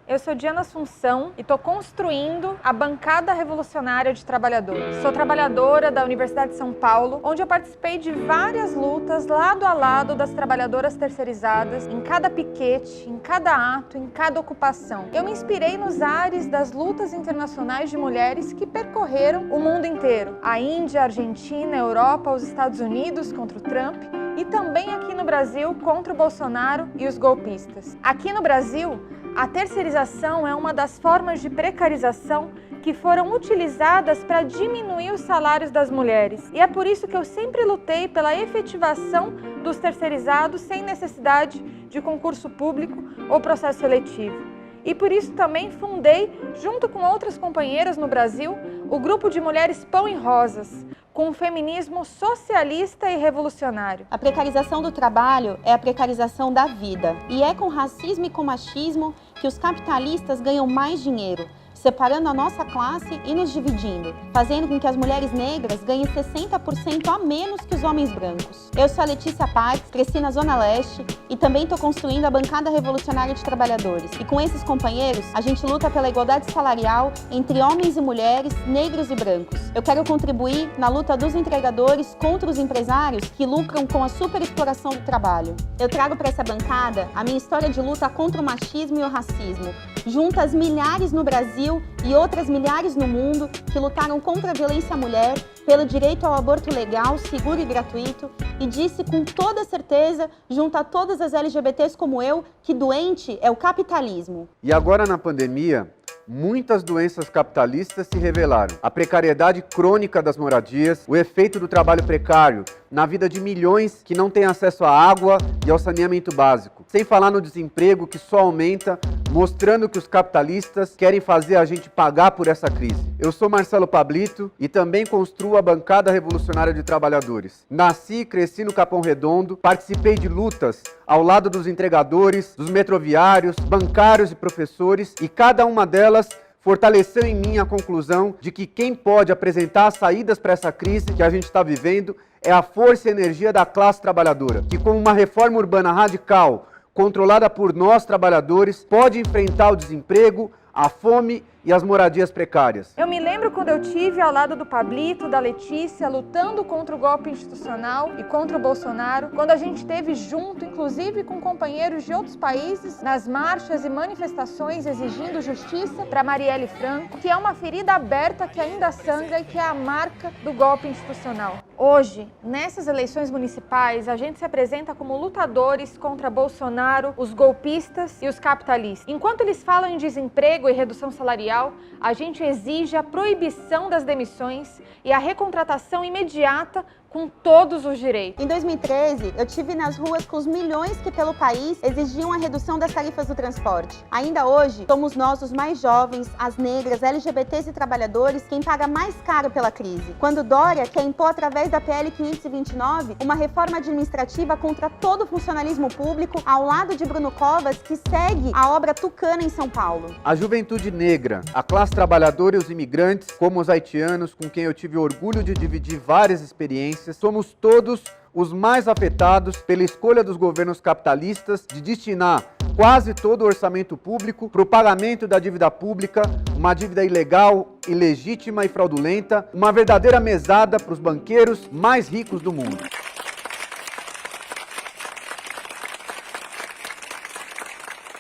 Eu sou Diana Assunção e estou construindo a Bancada Revolucionária de Trabalhadores. Sou trabalhadora da Universidade de São Paulo, onde eu participei de várias lutas lado a lado das trabalhadoras terceirizadas, em cada piquete, em cada ato, em cada ocupação. Eu me inspirei nos ares das lutas internacionais de mulheres que percorreram o mundo inteiro. A Índia, a Argentina, a Europa, os Estados Unidos contra o Trump e também aqui no Brasil contra o Bolsonaro e os golpistas. Aqui no Brasil, a terceirização é uma das formas de precarização que foram utilizadas para diminuir os salários das mulheres. E é por isso que eu sempre lutei pela efetivação dos terceirizados sem necessidade de concurso público ou processo seletivo. E por isso também fundei, junto com outras companheiras no Brasil, o grupo de mulheres Pão e Rosas, com um feminismo socialista e revolucionário. A precarização do trabalho é a precarização da vida. E é com racismo e com machismo que os capitalistas ganham mais dinheiro, separando a nossa classe e nos dividindo, fazendo com que as mulheres negras ganhem 60% a menos que os homens brancos. Eu sou a Letícia Parques, cresci na Zona Leste e também estou construindo a Bancada Revolucionária de Trabalhadores. E com esses companheiros, a gente luta pela igualdade salarial entre homens e mulheres, negros e brancos. Eu quero contribuir na luta dos entregadores contra os empresários que lucram com a superexploração do trabalho. Eu trago para essa bancada a minha história de luta contra o machismo e o racismo, junto às milhares no Brasil e outras milhares no mundo que lutaram contra a violência à mulher, pelo direito ao aborto legal, seguro e gratuito, e disse com toda certeza, junto a todas as LGBTs como eu, que doente é o capitalismo. E agora na pandemia, muitas doenças capitalistas se revelaram. A precariedade crônica das moradias, o efeito do trabalho precário na vida de milhões que não têm acesso à água e ao saneamento básico. Sem falar no desemprego que só aumenta, mostrando que os capitalistas querem fazer a gente pagar por essa crise. Eu sou Marcelo Pablito e também construo a Bancada Revolucionária de Trabalhadores. Nasci e cresci no Capão Redondo, participei de lutas ao lado dos entregadores, dos metroviários, bancários e professores, e cada uma delas fortaleceu em mim a conclusão de que quem pode apresentar as saídas para essa crise que a gente está vivendo é a força e energia da classe trabalhadora, que com uma reforma urbana radical, controlada por nós trabalhadores, pode enfrentar o desemprego, a fome e as moradias precárias. Eu me lembro quando eu tive ao lado do Pablito, da Letícia, lutando contra o golpe institucional e contra o Bolsonaro, quando a gente esteve junto, inclusive com companheiros de outros países, nas marchas e manifestações exigindo justiça para Marielle Franco, que é uma ferida aberta que ainda sangra e que é a marca do golpe institucional. Hoje, nessas eleições municipais, a gente se apresenta como lutadores contra Bolsonaro, os golpistas e os capitalistas. Enquanto eles falam em desemprego e redução salarial, a gente exige a proibição das demissões e a recontratação imediata com todos os direitos. Em 2013, eu estive nas ruas com os milhões que pelo país exigiam a redução das tarifas do transporte. Ainda hoje, somos nós, os mais jovens, as negras, LGBTs e trabalhadores, quem paga mais caro pela crise. Quando Dória quer impor através da PL 529 uma reforma administrativa contra todo o funcionalismo público, ao lado de Bruno Covas, que segue a obra Tucana em São Paulo. A juventude negra, a classe trabalhadora e os imigrantes, como os haitianos, com quem eu tive orgulho de dividir várias experiências, somos todos os mais afetados pela escolha dos governos capitalistas de destinar quase todo o orçamento público para o pagamento da dívida pública, uma dívida ilegal, ilegítima e fraudulenta, uma verdadeira mesada para os banqueiros mais ricos do mundo.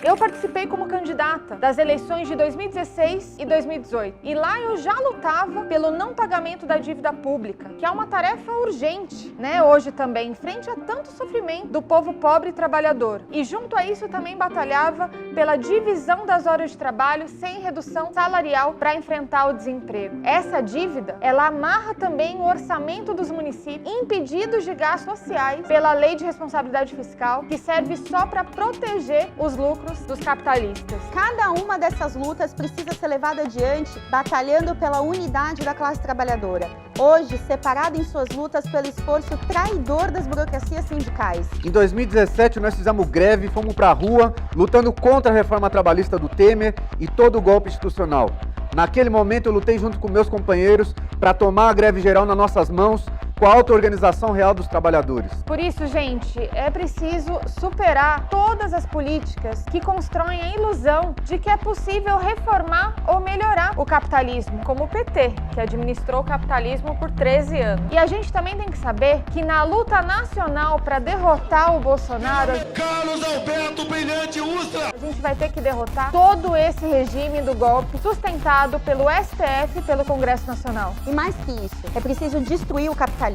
Eu participei como candidata das eleições de 2016 e 2018. E lá eu já lutava pelo não pagamento da dívida pública, que é uma tarefa urgente, né, hoje também, em frente a tanto sofrimento do povo pobre e trabalhador. E junto a isso também batalhava pela divisão das horas de trabalho sem redução salarial para enfrentar o desemprego. Essa dívida, ela amarra também o orçamento dos municípios, impedidos de gastos sociais pela Lei de Responsabilidade Fiscal, que serve só para proteger os lucros dos capitalistas. Cada uma dessas lutas precisa ser levada adiante batalhando pela unidade da classe trabalhadora, hoje separada em suas lutas pelo esforço traidor das burocracias sindicais. Em 2017 nós fizemos greve, fomos pra rua, lutando contra a reforma trabalhista do Temer e todo o golpe institucional. Naquele momento eu lutei junto com meus companheiros para tomar a greve geral nas nossas mãos, com a auto-organização real dos trabalhadores. Por isso, gente, é preciso superar todas as políticas que constroem a ilusão de que é possível reformar ou melhorar o capitalismo, como o PT, que administrou o capitalismo por 13 anos. E a gente também tem que saber que na luta nacional para derrotar o Bolsonaro, Carlos Alberto Brilhante Ustra, a gente vai ter que derrotar todo esse regime do golpe sustentado pelo STF e pelo Congresso Nacional. E mais que isso, é preciso destruir o capitalismo.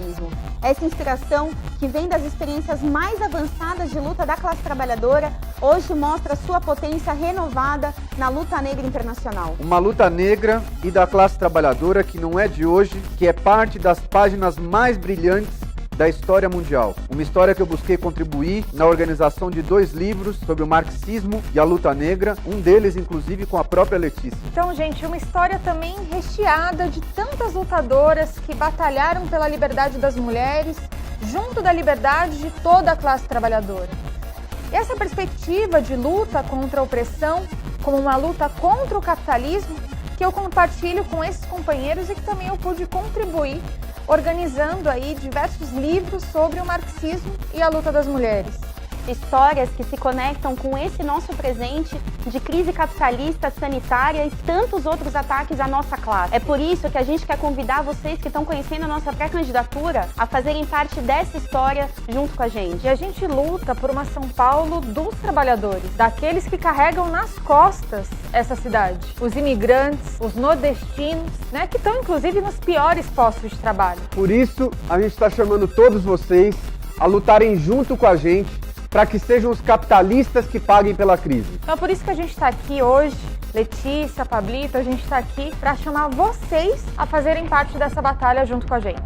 Essa inspiração, que vem das experiências mais avançadas de luta da classe trabalhadora, hoje mostra sua potência renovada na luta negra internacional. Uma luta negra e da classe trabalhadora que não é de hoje, que é parte das páginas mais brilhantes da história mundial. Uma história que eu busquei contribuir na organização de 2 livros sobre o marxismo e a luta negra, um deles inclusive com a própria Letícia. Então, gente, uma história também recheada de tantas lutadoras que batalharam pela liberdade das mulheres, junto da liberdade de toda a classe trabalhadora. E essa perspectiva de luta contra a opressão, como uma luta contra o capitalismo, que eu compartilho com esses companheiros e que também eu pude contribuir organizando aí diversos livros sobre o marxismo e a luta das mulheres. Histórias que se conectam com esse nosso presente de crise capitalista, sanitária e tantos outros ataques à nossa classe. É por isso que a gente quer convidar vocês que estão conhecendo a nossa pré-candidatura a fazerem parte dessa história junto com a gente. E a gente luta por uma São Paulo dos trabalhadores, daqueles que carregam nas costas essa cidade. Os imigrantes, os nordestinos, né, que estão inclusive nos piores postos de trabalho. Por isso, a gente está chamando todos vocês a lutarem junto com a gente para que sejam os capitalistas que paguem pela crise. Então é por isso que a gente está aqui hoje, Letícia, Pablito, a gente está aqui para chamar vocês a fazerem parte dessa batalha junto com a gente.